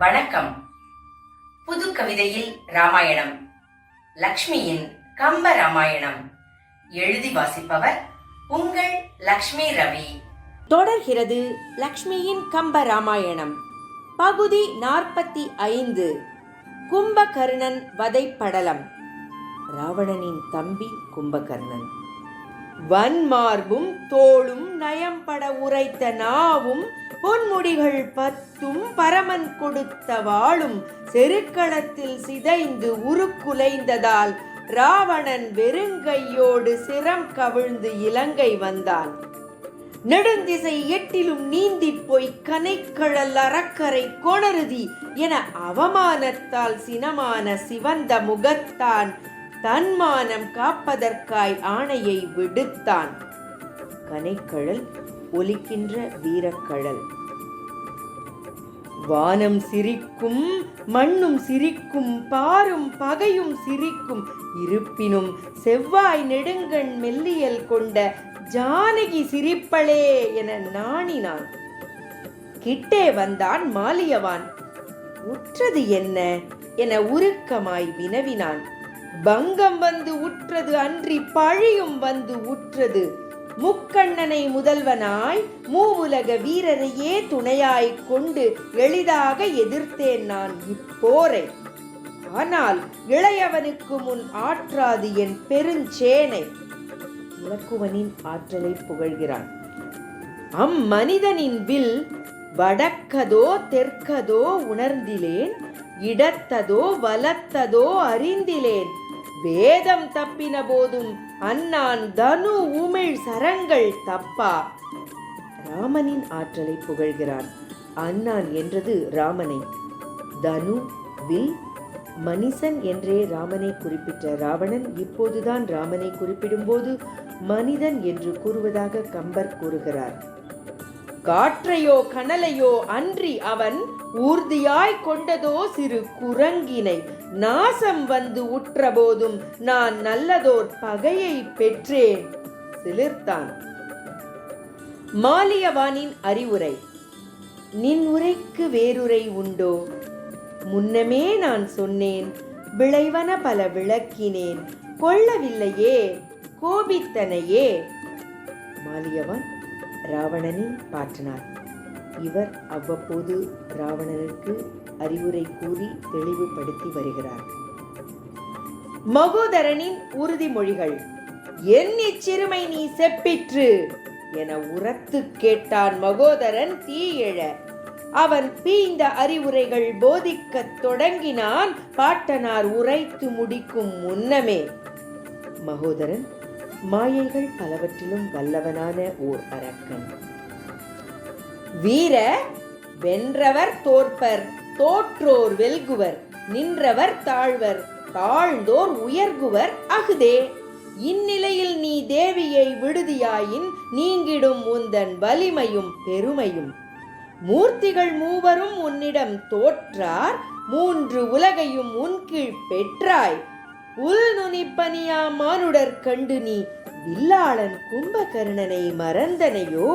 வணக்கம். புது கவிதையில் ராமாயணம், லக்ஷ்மியின் கம்ப ராமாயணம். எழுதி வாசிப்பவர் உங்கள் லக்ஷ்மி ரவி. தொடர்கிறது லக்ஷ்மியின் கம்ப ராமாயணம், பகுதி 45. கும்பகர்ணன் வதைப்படலம். ராவணனின் தம்பி கும்பகர்ணன். வன்மார்பும் தோளும் நயம்பட உரைத்த நாவும் பொன்முடிகள் 10 பரமன் கொடுத்த வாளும் செருக்களத்தில் சிதைந்து உருக்குலைந்ததால் ராவணன் வெறுங்கையோடு சிரம் கவிழ்ந்து இலங்கை வந்தான். நெடுந்திசை 8 நீந்தி போய் கனைக்கழல் அறக்கரை கொணருதி என அவமானத்தால் சினமான சிவந்த முகத்தான் தன்மானம் காப்பதற்காய் ஆணையை விடுத்தான். கனைக்கழல் ஒலிக்கின்ற வீரக்கழல். வானம் சிரிக்கும், மண்ணும் சிரிக்கும், பாரும் பகையும் சிரிக்கும், இருப்பினும் செவ்வாய் நெடுங்கண் மெல்லியல் கொண்ட ஜானகி சிரிப்பளே என நாணினான். கிட்டே வந்தான் மாலியவான். உற்றது என்ன என உருக்கமாய் வினவினான். பங்கம் வந்து உற்றது அன்றி பழியும் வந்து உற்றது. முக்கண்ணனை முதல்வனாய் மூவுலக வீரரையே துணையாய் கொண்டு எளிதாக எதிர்த்தேன் நான் இப்போரை. ஆனால் இளையவனுக்கு முன் ஆற்றாது என் பெருஞ்சேனை. இலக்குவனின் ஆற்றலை புகழ்கிறான். அம்மனிதனின் வில் வடக்கதோ தெற்கதோ உணர்ந்திலேன், இடத்ததோ வலத்ததோ அறிந்திலேன். வேதம் தப்பின போதும் அண்ணான் தனு உமிழ் சரங்கள் தப்பா. ராமனின் ஆற்றலை புகழ்கிறான். அண்ணான் என்றது ராமனை, தனு வில் மனிதன் என்றே ராமனை குறிப்பிட்ட ராவணன் இப்போதுதான் ராமனை குறிப்பிடும்போது மனிதன் என்று கூறுவதாக கம்பர் கூறுகிறார். காற்றையோ கனலையோ அன்றி அவன் ஊர்தியாய் கொண்டதோ சிறு குரங்கினை. நாசம் வந்து உற்றபோதும் நான் நல்லதோர் பகையை பெற்றேன் சிலிர்த்தான். மாலியவானின் அறிவுரை. நின் உரைக்கு வேறுரை உண்டோ? முன்னமே நான் சொன்னேன், விளைவன பல விளக்கினேன், கொள்ளவில்லையே கோபித்தனையே. மாலியவான் ராவணனின் பாட்டனார். இவர் அவ்வப்போது ராவணனுக்கு அறிவுரை கூறி தெளிவுபடுத்தி வருகிறார். மகோதரனின் உறுதிமொழிகள். என் இச்சிறுமை நீ செப்பிற்று என உரத்து கேட்டான் மகோதரன் தீயெழ. அவன் பீய்ந்த அறிவுரைகள் போதிக்கத் தொடங்கினான் பாட்டனார் உரைத்து முடிக்கும் முன்னமே. மகோதரன் மாயைகள் பலவற்றிலும் வல்லவனான ஓர் அரக்கன். வீர வென்றவர் தோற்பர், தோற்றோர் வெல்குவர், நின்றவர் தாழ்வர், தாழ்ந்தோர் உயர்குவர் அகுதே. இந்நிலையில் நீ தேவியை விடுதியாயின் நீங்கிடும் உந்தன் வலிமையும் பெருமையும். மூர்த்திகள் மூவரும் உன்னிடம் தோற்றார், 3 உலகையும் உன்கீழ் பெற்றாய். உள் நுனிப்பனியா மானுடர் கண்டு நீ வில்லாளன் கும்பகர்ணனை மறந்தனையோ?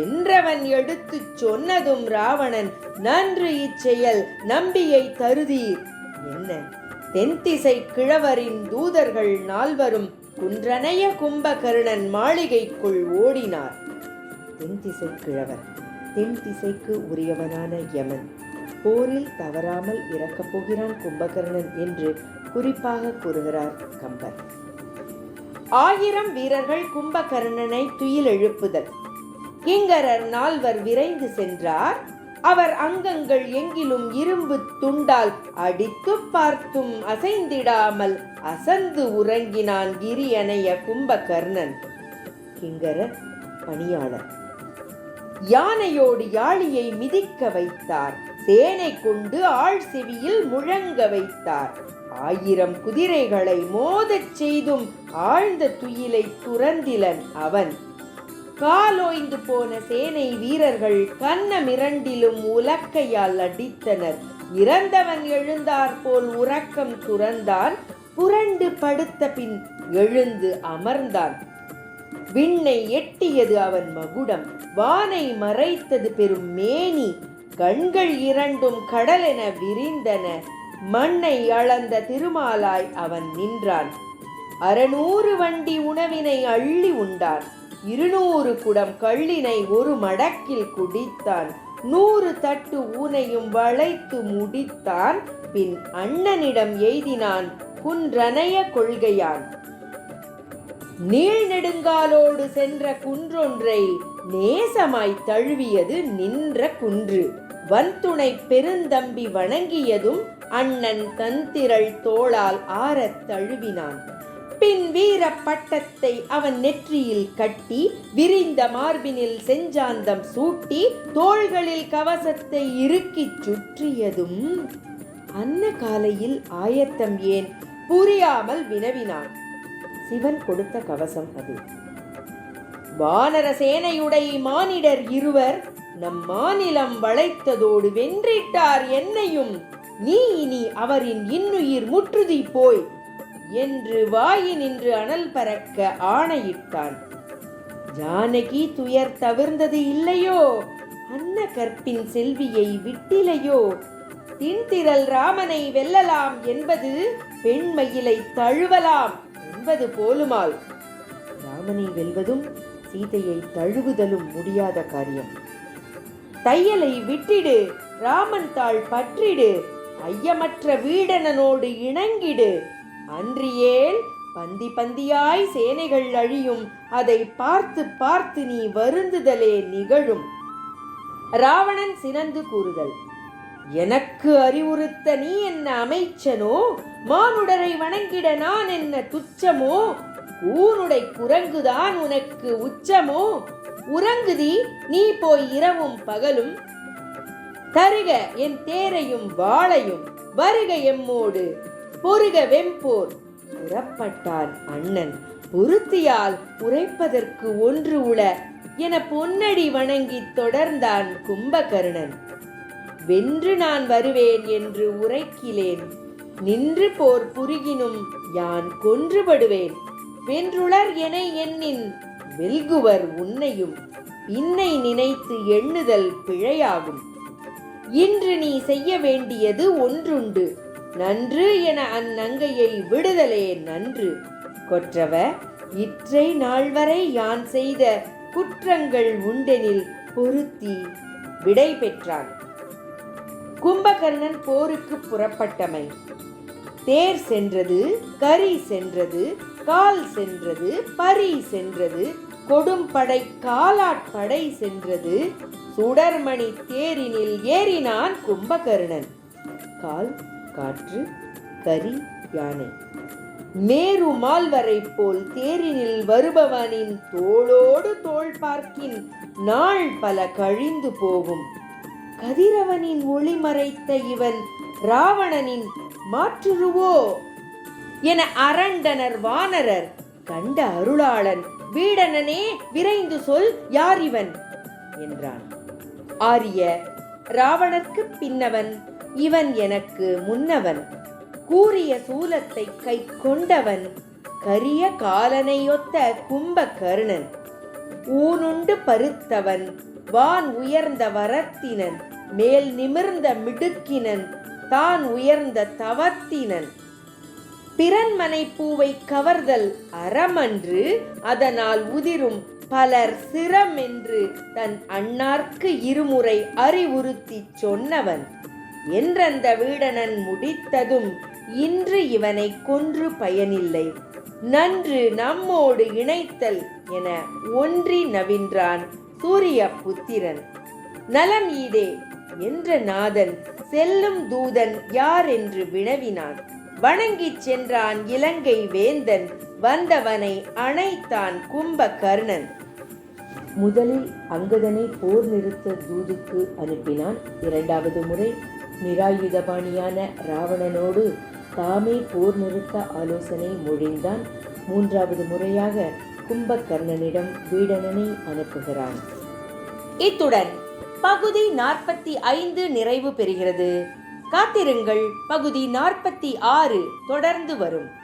என்றவன் எடுத்து சொன்னதும் ராவணன் நன்று இச்செயல் நம்பியை தருதீர் என்ன. தென்திசை கிழவரின் தூதர்கள் 4 குன்றனைய கும்பகர்ணன் மாளிகைக்குள் ஓடினார். தென்திசை கிழவர் தென்திசைக்கு உரியவனான யமன். போரில் தவறாமல் இறக்கப் போகிறான் கும்பகர்ணன் என்று குறிப்பாக கூறுகிறார் கம்பர். 1000 வீரர்கள் கும்பகர்ணனை துயில் எழுப்புதல். கிங்கரர் 4 விரைந்து சென்றார். அவர் அங்கங்கள் எங்கிலும் இரும்பு துண்டால் அடித்து பார்த்தும் அசைந்திடாமல் அசந்து உறங்கினான் கிரியணைய கும்பகர்ணன். கிங்கரர் பணியாளர். யானையோடு யாழியை மிதிக்க வைத்தார். சேனை கொண்டு ஆள் செவியில் முழங்க வைத்தார். 1000 குதிரைகளை மோதச் செய்தும் ஆழ்ந்த துயிலை துறந்திலன் அவன். காலோய்ந்து போன சேனை வீரர்கள் கன்னமிரண்டிலும் உலக்கையால் அடித்தனர். இறந்தவன் எழுந்தார் போல் உறக்கம் துறந்தான். புரண்டு படுத்த பின் எழுந்து அமர்ந்தான். விண்ணை எட்டியது அவன் மகுடம், வானை மறைத்தது பெரும் மேனி, கண்கள் இரண்டும் கடலென விரிந்தன. மண்ணை அளந்த திருமாலாய் அவன் நின்றான். 600 வண்டி உணவினை அள்ளி உண்டான். 200 குடம் கள்ளினை ஒரு மடக்கில் குடித்தான். 100 தட்டு ஊனையும் வளைத்து முடித்தான். பின் அண்ணனிடம் எய்தினான் குன்றனைய கொள்கையான். நீள் நெடுங்காலோடு சென்ற குன்றொன்றை நேசமாய் தழுவியது நின்ற குன்று. வன்துணை பெருந்தம்பி வணங்கியதும் அண்ணன் தந்திரள் தோளால் ஆரத் தழுவினான். பின் வீர பட்டத்தை அவன் நெற்றியில் கட்டி விரிந்த மார்பினில் செஞ்சாந்தம் சூட்டி தோள்களில் கவசத்தை இறுக்கிச் சுற்றியதும் அன்ன காலையில் ஆயத்தம் ஏன் புரியாமல் வினவினான். சிவன் கொடுத்த கவசம் அது. வானர சேனையுடை மானிடர் இருவர் நம் மாநிலம் வளைத்ததோடு வென்றிட்டார் என்னையும். நீ இனி அவரின் இன்னுயிர் முற்றுதி போய் என்று வாயினின்று அனல் பறக்க ஆணையிட்டான். ஜானகி துயர் தவிர்ந்தது இல்லையோ, அன்ன கற்பின் செல்வியை விட்டிலையோ. தின்திரள் ராமனை வெல்லலாம் என்பது பெண்மயிலை தழுவலாம் என்பது போலுமால். ராமனை வெல்வதும் சீதையை தழுவுதலும் முடியாத காரியம். தையலை விட்டிடு, ராமன் தாள் பற்றிடு, ஐயமற்ற வீடனனோடு இணங்கிடு. அன்றியேல் பந்தி பந்தியாய் சேனைகள் அழியும், அதை பார்த்து பார்த்து நீ வருந்துதலே நிகழும். ராவணன் சினந்து கூறுதல். எனக்கு அறிவுறுத்த நீ என்ன அமைச்சனோ, மானுடரை வணங்கிட நான் என்ன துச்சமோ. ஊனுடை குரங்குதான் உனக்கு உச்சமோ, உறங்குதி நீ போய் இரவும் பகலும். தருக என் தேரையும் வாளையும், வருக எம்மோடு பொருக வெம்போர். புறப்பட்டான் அண்ணன். பொருத்தியால் உரைப்பதற்கு ஒன்று உள என பொன்னடி வணங்கி தொடர்ந்தான் கும்பகர்ணன். வென்று நான் வருவேன் என்று உரைக்கிலேன், நின்று போர் புரிகினும் யான் கொன்றுபடுவேன். வென்றுளர் என எண்ணின் வெல்குவர் உன்னையும், பின்னை நினைத்து எண்ணுதல் பிழையாகும். இன்று நீ செய்ய வேண்டியது ஒன்றுண்டு, நன்று என அந்நங்கையை விடுதலே நன்று. கொற்றவ, இற்றை நாள் வரை யான் செய்த குற்றங்கள் உண்டெனில் பொருத்தி விடை பெற்றான். கும்பகர்ணன் போருக்கு புறப்பட்டமை. தேர் சென்றது, கரி சென்றது, கால் சென்றது, பரி சென்றது, கொடும்படை காலாட்படை சென்றது. சுடர்மணி தேரினில் ஏறினான் கும்பகர்ணன். கால் காற்று, கரி யானை. மேரு மால்வரை போல் தேரினில் வருபவனின் தோளோடு தோள் பார்க்கின் நாள் பல கழிந்து போகும். கதிரவனின் ஒளி மறைத்த இவன் ராவணனின் மாற்றுருவோ என அரண்டனர் வானரர். கண்ட அருளாளன், வீடனனே விரைந்து சொல், யார் இவன் என்றான். ஆரிய, ராவணர்க்கு பின்னவன், இவன் எனக்கு முன்னவன். கூறிய சூலத்தை கை கொண்டவன், கரிய காலனையொத்த கும்பகர்ணன். ஊனுண்டு பருத்தவன், வான் உயர்ந்த வரத்தினன், மேல் நிமிர்ந்த மிடுக்கினன், தான் உயர்ந்த தவத்தினன். பிறன்மனை பூவை கவர்தல் அறமன்று, அதனால் உதிரும் பலர் சிரம் என்று தன் அண்ணார்க்கு இருமுறை அறிவுறுத்தி சொன்னவன். என்றந்த வீடனன் முடித்ததும் இன்று இவனை கொன்று பயனில்லை, நன்று நம்மோடு இணைத்தல் என ஒன்றி நவின்றான் சூரிய புத்திரன். நலம் ஈதே என்ற நாதன் செல்லும் தூதன் யார் என்று வினவினான். வணங்கிச் சென்றான் இலங்கை வேந்தன், வந்தவனை அணைத்தான் கும்பகர்ணன். முதலில் அங்கதனை போர் நிறுத்த தூதுக்கு அனுப்பினான். 2வது முறை நிராயுதபாணியான ராவணனோடு தாமே போர் நிறுத்த ஆலோசனை மொழிந்தான். 3வது முறையாக கும்பகர்ணனிடம் வீடனனை அனுப்புகிறான். இத்துடன் பகுதி 45 நிறைவு பெறுகிறது. காத்திருங்கள், பகுதி 46 தொடர்ந்து வரும்.